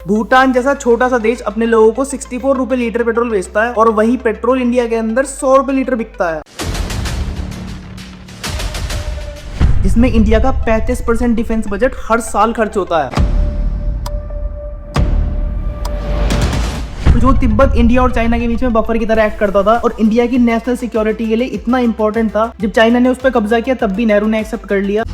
भूटान जैसा छोटा सा देश अपने लोगों को 64 रुपए लीटर पेट्रोल बेचता है और वही पेट्रोल इंडिया के अंदर 100 रुपए लीटर बिकता है, जिसमें इंडिया का 35% डिफेंस बजट हर साल खर्च होता है। जो तिब्बत इंडिया और चाइना के बीच में बफर की तरह एक्ट करता था और इंडिया की नेशनल सिक्योरिटी के लिए इतना इंपॉर्टेंट था, जब चाइना ने उस पर कब्जा किया तब भी नेहरू ने एक्सेप्ट कर लिया।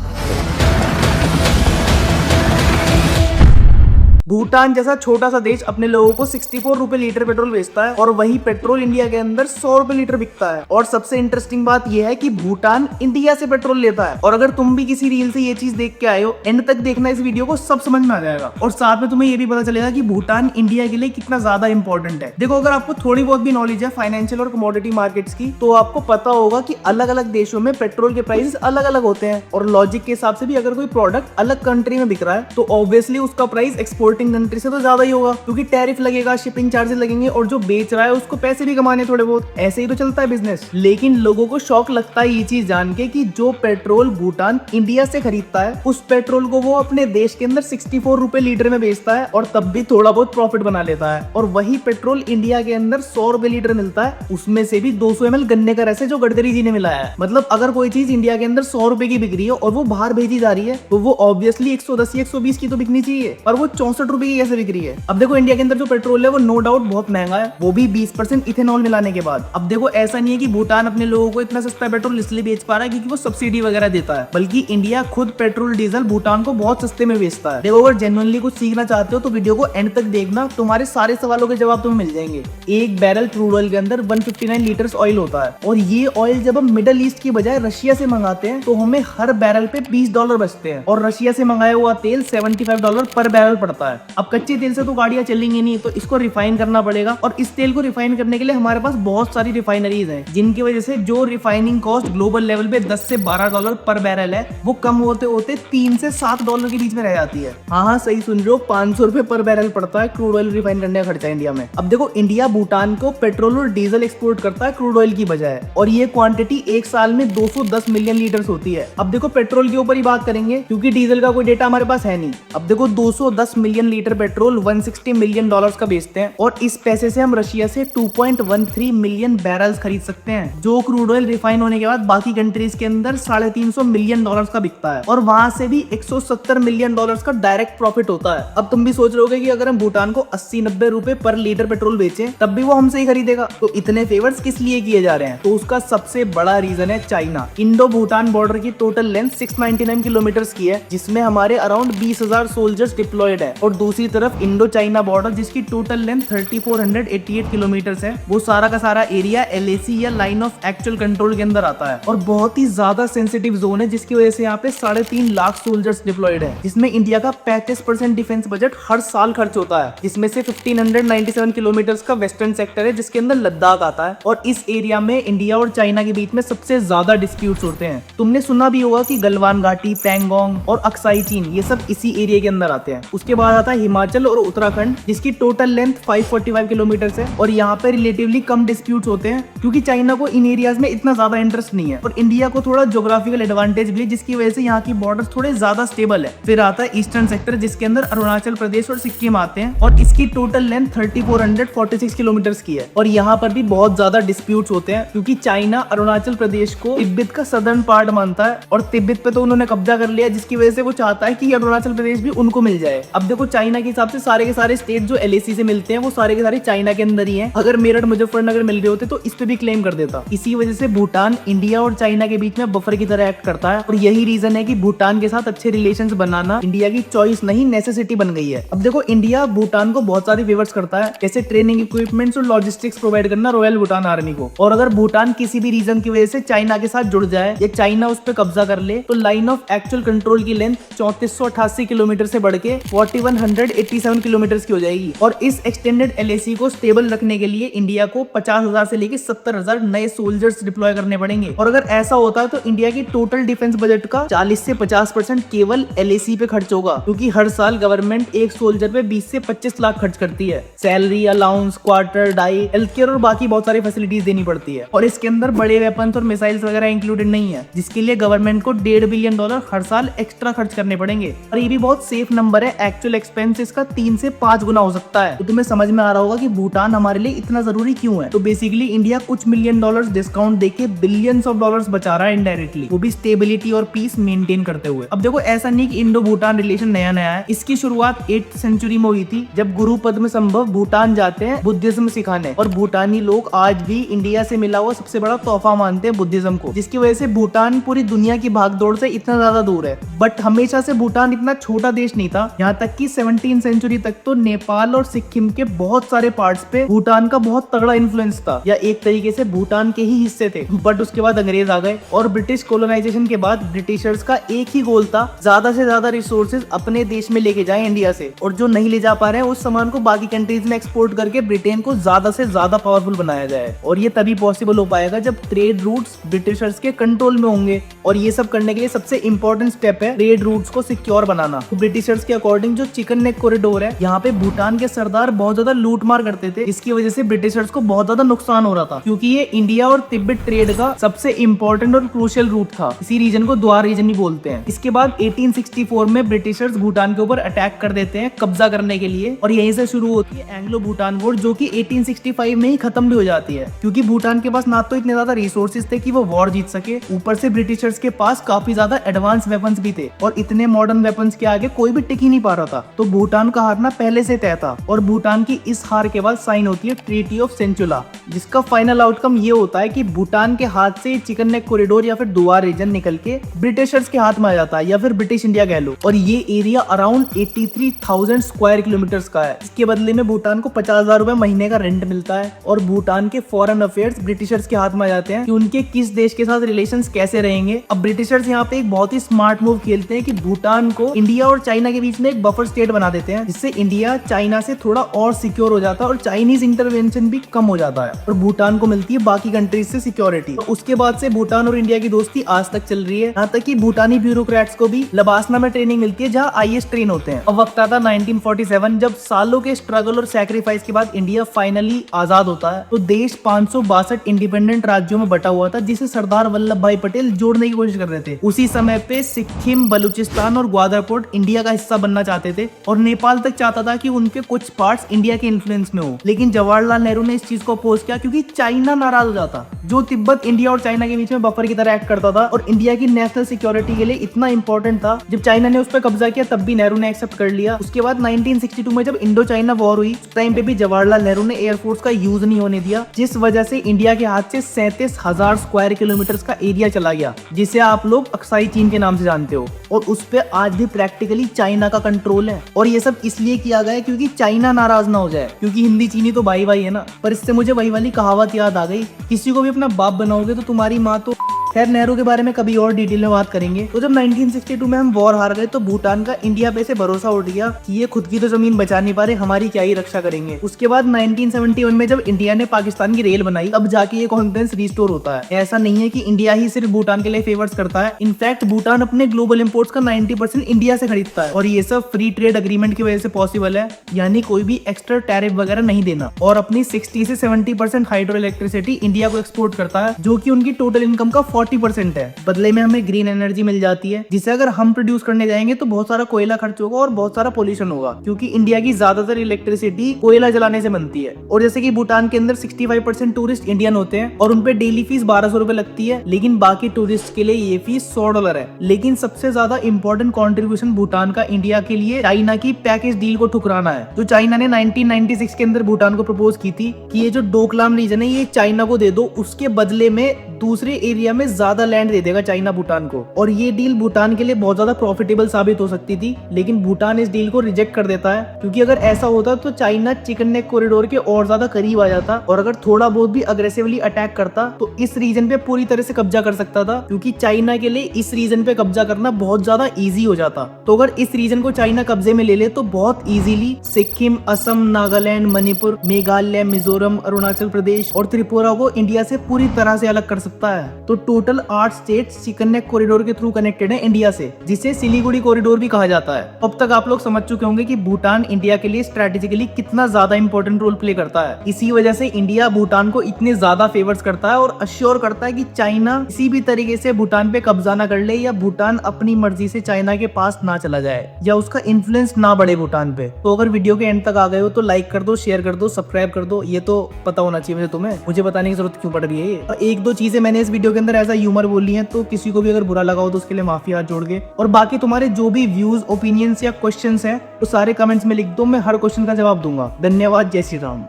भूटान जैसा छोटा सा देश अपने लोगों को 64 रुपए लीटर पेट्रोल बेचता है और वही पेट्रोल इंडिया के अंदर 100 रुपए लीटर बिकता है। और सबसे इंटरेस्टिंग बात यह है कि भूटान इंडिया से पेट्रोल लेता है। और अगर तुम भी किसी रील से ये चीज देख के आए हो, एंड तक देखना इस वीडियो को, सब समझ में आ जाएगा। और साथ में तुम्हें ये भी पता चलेगा कि भूटान इंडिया के लिए कितना ज्यादा इंपॉर्टेंट है। देखो, अगर आपको थोड़ी बहुत भी नॉलेज है फाइनेंशियल और कमोडिटी मार्केट्स की, तो आपको पता होगा कि अलग अलग देशों में पेट्रोल के प्राइस अलग अलग होते हैं। और लॉजिक के हिसाब से भी अगर कोई प्रोडक्ट अलग कंट्री में बिक रहा है तो ऑब्वियसली उसका प्राइस एक्सपोर्टिंग कंट्री से तो ज्यादा ही होगा, क्योंकि टैरिफ लगेगा, शिपिंग चार्जेस लगेंगे और जो बेच रहा है उसको पैसे भी कमाने थोड़े बहुत। ऐसे ही तो चलता है बिजनेस। लेकिन लोगों को शौक लगता है ये चीज जान के कि जो पेट्रोल भूटान इंडिया से खरीदता है उस पेट्रोल को वो अपने देश के अंदर 64 रुपए लीटर में बेचता है और तब भी थोड़ा बहुत प्रॉफिट बना लेता है। और वही पेट्रोल इंडिया के अंदर 100 रुपए लीटर मिलता है, उसमें से भी 200 ml गन्ने का रस है जो गडकरी जी ने मिलाया है। मतलब अगर कोई चीज इंडिया के अंदर 100 रुपए की बिक रही है और वो बाहर भेजी जा रही है तो वो ऑब्वियसली 110 या 120 की तो बिकनी चाहिए, पर वो 64 रुपए की कैसे बिक रही है। अब देखो, इंडिया के अंदर जो पेट्रोल है वो नो डाउट बहुत महंगा है, वो भी 20% इथेनॉल मिलाने के बाद। अब देखो, ऐसा नहीं है कि भूटान अपने लोगों को इतना सस्ता पेट्रोल इसलिए बेच पा रहा है क्योंकि वो सब्सिडी वगैरह देता है, बल्कि इंडिया खुद पेट्रोल डीजल भूटान को बहुत सस्ते में बेचता है। देखो, अगर जेन्युइनली कुछ सीखना चाहते हो तो वीडियो को एंड तक देखना, तुम्हारे सारे सवालों के जवाब तुम्हें मिल जाएंगे। एक बैरल क्रूड ऑयल के अंदर 159 लीटर्स ऑयल होता है और ये ऑयल जब हम मिडिल ईस्ट की बजाय रशिया से मंगाते हैं तो हमें हर बैरल पे $20 बचते हैं और रशिया से मंगाया हुआ तेल $75 पर बैरल पड़ता है। अब कच्चे तेल से तो गाड़ियां चलेंगी नहीं, तो इसको रिफाइन करना पड़ेगा और इस तेल को रिफाइन करने के लिए हमारे पास बहुत सारी रिफाइनरीज हैं, जिनकी वजह से जो रिफाइनिंग कॉस्ट ग्लोबल लेवल पे 10 से $12 पर बैरल है वो कम होते होते $3 से $7 के बीच में रह जाती है। हाँ, सही सुन रहे हो, 500 रुपए पर बैरल पड़ता है क्रूड ऑयल रिफाइन करने का खर्चा इंडिया में। अब देखो, इंडिया भूटान को पेट्रोल और डीजल एक्सपोर्ट करता है क्रूड ऑयल की बजाय, और ये क्वांटिटी एक साल में 210 मिलियन लीटर्स होती है। अब देखो, पेट्रोल के ऊपर ही बात करेंगे क्योंकि डीजल का कोई डेटा हमारे पास है नहीं। अब देखो, 210 मिलियन लीटर पेट्रोल $160 मिलियन का बेचते हैं और इस पैसे से हम रशिया से 2.13 मिलियन बैरल्स खरीद सकते हैं, जो क्रूड ऑयल रिफाइन होने के बाद बाकी कंट्रीज के अंदर $350 मिलियन का बिकता है और वहां से भी $170 मिलियन का डायरेक्ट प्रॉफिट होता है। अब तुम भी सोच रहे होगे कि अगर हम भूटान को 80-90 रुपए पर लीटर पेट्रोल बेचें तब भी वो हमसे ही खरीदेगा, तो इतने फेवर्स किस लिए किए जा रहे हैं? तो उसका सबसे बड़ा रीजन है चाइना। इंडो भूटान बॉर्डर की टोटल लेंथ 699 किलोमीटर की है, जिसमें हमारे अराउंड 20,000 सोल्जर्स डिप्लॉयड है, और दूसरी तरफ इंडो चाइना बॉर्डर जिसकी टोटल लेंथ 3488 किलोमीटर है, वो सारा का सारा एरिया LAC या लाइन ऑफ एक्चुअल कंट्रोल के अंदर आता है और बहुत ही ज्यादा सेंसिटिव जोन है, जिसकी वजह से यहाँ पे 3.5 लाख सोल्जर्स डिप्लॉयड है, जिसमें इंडिया का 35% डिफेंस बजट हर साल खर्च होता है, जिसमें से 1597 किलोमीटर का वेस्टर्न सेक्टर है जिसके अंदर लद्दाख आता है। और इस एरिया में इंडिया और चाइना के बीच में सबसे ज्यादा डिस्प्यूट्स होते हैं। तुमने सुना भी होगा कि गलवान घाटी, पैंगोंग और अक्साई चीन, ये सब इसी एरिया के अंदर आते हैं। उसके बाद आता है हिमाचल और उत्तराखंड, जिसकी टोटल लेंथ 545 किलोमीटर है और यहाँ पे रिलेटिवली कम डिस्प्यूट्स होते हैं क्योंकि चाइना को इन एरियाज में इतना ज्यादा इंटरेस्ट नहीं है और इंडिया को थोड़ा ज्योग्राफिकल एडवांटेज भी है, जिसकी वजह से यहाँ की बॉर्डर्स थोड़े ज्यादा स्टेबल है। फिर आता है ईस्टर्न सेक्टर, जिसके अंदर अरुणाचल प्रदेश और सिक्किम आते हैं और इसकी टोटल लेंथ 3446 किलोमीटर की है और यहाँ पर भी बहुत ज्यादा डिस्प्यूट्स होते हैं क्योंकि चाइना अरुणाचल प्रदेश को तिब्बत का सदर्न पार्ट मानता है और तिब्बत पे तो उन्होंने कब्जा कर लिया, जिसकी वजह से वो चाहता है कि अरुणाचल प्रदेश भी उनको मिल जाए। अब देखो, चाइना के हिसाब से सारे के सारे स्टेट जो LAC से मिलते हैं वो सारे के सारे चाइना के अंदर ही हैं। अगर मेरठ मुजफ्फरनगर मिल रहे होते तो इस पे भी क्लेम कर देता। इसी वजह से भूटान इंडिया और चाइना के बीच में बफर की तरह एक्ट करता है और यही रीजन है कि भूटान के साथ अच्छे रिलेशंस बनाना इंडिया की चॉइस नहीं, नेसेसिटी बन गई है। अब देखो, इंडिया भूटान को बहुत सारे फेवर्स करता है, जैसे ट्रेनिंग इक्विपमेंट्स और लॉजिस्टिक्स प्रोवाइड करना रॉयल भूटान आर्मी को। और अगर भूटान किसी भी रीजन की वजह से चाइना के साथ जुड़ जाए या चाइना उस पर कब्जा कर ले तो लाइन ऑफ एक्चुअल कंट्रोल की लेंथ 3488 किलोमीटर से बढ़ के 4187 किलोमीटर की हो जाएगी। और इस एक्सटेंडेड LAC को स्टेबल रखने के लिए इंडिया को 50,000 से लेकर 70,000 नए सोल्जर्स डिप्लॉय करने पड़ेंगे। और अगर ऐसा होता है तो इंडिया की टोटल डिफेंस बजट का 40 से 50% केवल LAC पे खर्च होगा, क्योंकि हर साल गवर्नमेंट एक सोल्जर पे 20 से 25 लाख खर्च करती है। सैलरी, अलाउंस, क्वार्टर, डाई, हेल्थ केयर और बाकी बहुत सारी फैसिलिटीज देनी पड़ती है और इसके अंदर बड़े वेपन्स और मिसाइल्स वगैरह इंक्लूडेड नहीं है, जिसके लिए गवर्नमेंट को $1.5 बिलियन हर साल एक्स्ट्रा खर्च करने पड़ेंगे। और ये भी बहुत सेफ नंबर है एक्चुअल एक्सपेंस इसका 3 से 5 गुना हो सकता है। तो तुम्हें समझ में आ रहा होगा कि भूटान हमारे लिए इतना जरूरी क्यों है। तो बेसिकली इंडिया कुछ मिलियन डॉलर्स डिस्काउंट देके बिलियंस ऑफ डॉलर्स बचा रहा है इनडायरेक्टली, वो भी स्टेबिलिटी और पीस मेंटेन करते हुए। अब देखो ऐसा नहीं कि इंडो भूटान रिलेशन नया नया है, इसकी शुरुआत 8th सेंचुरी में हुई थी जब गुरु पद्म संभव भूटान जाते हैं बुद्धिज्म सिखाने, और भूटानी लोग आज भी इंडिया से मिला हुआ सबसे बड़ा तोहफा मानते हैं बुद्धिज्म को, जिसकी वजह से भूटान पूरी दुनिया की भागदौड़ से इतना ज्यादा दूर है। बट हमेशा से भूटान इतना छोटा देश नहीं था, यहाँ तक कि 17th सेंचुरी तक तो नेपाल और सिक्किम के बहुत सारे पार्ट्स पे भूटान का बहुत तगड़ा इन्फ्लुएंस था, या एक तरीके से भूटान के ही हिस्से थे। बट उसके बाद अंग्रेज आ गए और ब्रिटिश कोलोनाइजेशन के बाद ब्रिटिशर्स का एक ही गोल था, ज्यादा से ज्यादा रिसोर्सेज अपने देश में लेके जाए इंडिया से, और जो नहीं ले जा पा रहे हैं उस सामान को बाकी कंट्रीज में एक्सपोर्ट करके ब्रिटेन को ज्यादा से ज्यादा पावरफुल बनाया जाए। और ये तभी पॉसिबल हो पाएगा जब ट्रेड रूट्स ब्रिटिशर्स के कंट्रोल में होंगे, और ये सब करने के लिए सबसे इंपॉर्टेंट स्टेप है ट्रेड रूट्स को सिक्योर बनाना। तो ब्रिटिशर्स के अकॉर्डिंग जो चिकन नेक कॉरिडोर है, यहाँ पे भूटान के सरदार बहुत ज्यादा लूट मार करते थे, इसकी वजह से ब्रिटिशर्स को बहुत ज्यादा नुकसान हो रहा था, क्योंकि ये इंडिया और तिब्बत ट्रेड का सबसे इंपॉर्टेंट और क्रूशियल रूट था। इसी रीजन को द्वार रीजन भी बोलते हैं। इसके बाद 1864 में ब्रिटिशर्स भूटान के ऊपर अटैक कर देते हैं कब्जा करने के लिए, और यहीं से शुरू होती है एंग्लो भूटान वॉर, जो कि 1865 में ही खत्म भी हो जाती है, क्योंकि भूटान के पास ना तो इतने ज्यादा रिसोर्सेज थे कि वो वॉर जीत सके, ऊपर से ब्रिटिशर्स के पास काफी ज्यादा एडवांस वेपन्स भी थे, और इतने मॉडर्न वेपन्स के आगे कोई भी टिक ही नहीं पा रहा था। तो भूटान का हारना पहले से तय था, और भूटान की इस हार के बाद साइन होती है ट्रीटी ऑफ सेंचुला, जिसका फाइनल आउटकम ये होता है कि भूटान के हाथ से चिकन नेक कॉरिडोर या फिर दुआर रीजन निकल के ब्रिटिशर्स के हाथ में आ जाता है, या फिर ब्रिटिश इंडिया कह लो, और ये एरिया अराउंड 83,000 स्क्वायर किलोमीटर्स का है। इसके बदले में भूटान को 50,000 रुपए महीने का रेंट मिलता है, और भूटान के फॉरेन अफेयर्स ब्रिटिशर्स के हाथ में आ जाते हैं कि उनके किस देश के साथ रिलेशंस कैसे रहेंगे। अब ब्रिटिशर्स यहाँ पे एक बहुत ही स्मार्ट मूव खेलते हैं कि भूटान को इंडिया और चाइना के बीच में एक बफर स्टेट बना देते हैं, जिससे इंडिया चाइना से थोड़ा और सिक्योर हो जाता है और चाइनीज इंटरवेंशन भी कम हो जाता है, और भूटान को मिलती है बाकी कंट्रीज से सिक्योरिटी। तो उसके बाद से भूटान और इंडिया की दोस्ती आज तक चल रही है, यहाँ तक कि भूटानी ब्यूरोक्रेट्स को भी लबासना में ट्रेनिंग मिलती है, जहाँ IAS ट्रेन होते हैं। अब वक्त आता 1947, जब सालों के स्ट्रगल और सैक्रिफाइस के बाद इंडिया फाइनली आजाद होता है। तो देश 562 इंडिपेंडेंट राज्यों में बटा हुआ था, जिसे सरदार वल्लभ भाई पटेल जोड़ने की कोशिश कर रहे थे। उसी समय पे सिक्किम, बलूचिस्तान और ग्वादर पोर्ट इंडिया का हिस्सा बनना चाहते थे, और नेपाल तक चाहता था कि उनके कुछ पार्ट्स इंडिया के इन्फ्लुएंस में हो। लेकिन जवाहरलाल नेहरू ने इस चीज को अपोज किया, क्योंकि चाइना नाराज हो जाता, जो तिब्बत इंडिया और चाइना के बीच में बफर की तरह एक्ट करता था, और इंडिया की नेशनल सिक्योरिटी के लिए इतना इंपॉर्टेंट था। जब चाइना ने उस पर कब्जा किया तब भी नेहरू ने एक्सेप्ट कर लिया। उसके बाद 1962 में जब इंडो चाइना वॉर हुई, उस टाइम पे भी जवाहरलाल नेहरू ने एयरफोर्स का यूज नहीं होने दिया, जिस वजह से इंडिया के हाथ से 37,000 स्क्वायर किलोमीटर का एरिया चला गया, जिसे आप लोग अक्साई चीन के नाम से जानते हो, और उस पे आज भी प्रैक्टिकली चाइना का कंट्रोल है। और ये सब इसलिए किया गया है क्योंकि चाइना नाराज ना हो जाए, क्योंकि हिंदी चीनी तो भाई भाई है ना। पर इससे मुझे वही वाली कहावत याद आ गई, किसी को भी अपना बाप बनाओगे तो तुम्हारी माँ तो। खैर, नेहरू के बारे में कभी और डिटेल में बात करेंगे। तो जब 1962 में हम वॉर हार गए तो भूटान का इंडिया पे से भरोसा उठ गया कि ये खुद की तो जमीन बचा नहीं पा रहे, हमारी क्या ही रक्षा करेंगे। उसके बाद 1971 में जब इंडिया ने पाकिस्तान की रेल बनाई, तब जाके ये कॉन्फिडेंस रिस्टोर होता है। ऐसा नहीं है कि इंडिया ही सिर्फ भूटान के लिए फेवर्स करता है, इनफैक्ट भूटान अपने ग्लोबल इंपोर्ट्स का 90% इंडिया से खरीदता है, और ये सब फ्री ट्रेड एग्रीमेंट की वजह से पॉसिबल है, यानी कोई भी एक्स्ट्रा टैरिफ वगैरह नहीं देना। और अपनी 60 से 70% हाइड्रो इलेक्ट्रिसिटी इंडिया को एक्सपोर्ट करता है, जो कि उनकी टोटल इनकम का 40% है। बदले में हमें ग्रीन एनर्जी मिल जाती है, जिसे अगर हम प्रोड्यूस करने जाएंगे तो बहुत सारा कोयला खर्च होगा और बहुत सारा पोल्यूशन होगा, क्योंकि इंडिया की ज्यादातर इलेक्ट्रिसिटी कोयला जलाने से बनती है। और जैसे कि भूटान के अंदर 65% टूरिस्ट इंडियन होते हैं, और उनपे डेली फीस 1200 रुपए लगती है, लेकिन बाकी टूरिस्ट के लिए ये फीस $100 है। लेकिन सबसे ज्यादा इंपॉर्टेंट कॉन्ट्रीब्यूशन भूटान का इंडिया के लिए चाइना की पैकेज डील को ठुकराना है, जो चाइना ने 1996 के अंदर भूटान को प्रपोज की थी कि ये जो डोकलाम रीजन है ये चाइना को दे दो, उसके बदले में दूसरे एरिया में ज्यादा लैंड दे देगा चाइना भूटान को। और ये डील भूटान के लिए बहुत ज्यादा प्रॉफिटेबल साबित हो सकती थी, लेकिन भूटान इस डील को रिजेक्ट कर देता है, क्योंकि अगर ऐसा होता तो चाइना चिकन नेक कॉरिडोर के और ज्यादा करीब आ जाता, और अगर थोड़ा बहुत भी अग्रेसिवली अटैक करता तो इस रीजन पे पूरी तरह से कब्जा कर सकता था, क्योंकि चाइना के लिए इस रीजन पे कब्जा करना बहुत ज्यादा इजी हो जाता। तो अगर इस रीजन को चाइना कब्जे में ले ले तो बहुत इजीली सिक्किम, असम, नागालैंड, मणिपुर, मेघालय, मिजोरम, अरुणाचल प्रदेश और त्रिपुरा को इंडिया से पूरी तरह से अलग कर सकता है। तो total 8 states chicken neck corridor के थ्रू कनेक्टेड है इंडिया से, जिसे सिलीगुड़ी कॉरिडोर भी कहा जाता है। अब तक आप लोग समझ चुके होंगे कि भूटान इंडिया के लिए स्ट्रेटेजिकली कितना ज्यादा इंपॉर्टेंट रोल प्ले करता है। इसी वजह से इंडिया भूटान को इतने ज्यादा फेवर्स करता है और अश्योर करता है कि चाइना किसी भी तरीके से भूटान पे कब्जा ना कर ले, या भूटान अपनी मर्जी से चाइना के पास ना चला जाए, या उसका इन्फ्लुएंस ना बढ़े भूटान पे। तो अगर वीडियो के एंड तक आ गए हो तो लाइक कर दो, शेयर कर दो, सब्सक्राइब कर दो। ये तो पता होना चाहिए मुझे, तुम्हें मुझे बताने की जरूरत क्यों पड़ रही है ये। और एक दो चीजें मैंने इस वीडियो के अंदर ऐसा ह्यूमर बोली है, तो किसी को भी अगर बुरा लगा हो तो उसके लिए माफी हाथ जोड़ के। और बाकी तुम्हारे जो भी व्यूज, ओपिनियंस या क्वेश्चंस हैं तो सारे कमेंट्स में लिख दो, मैं हर क्वेश्चन का जवाब दूंगा। धन्यवाद, जय श्री राम।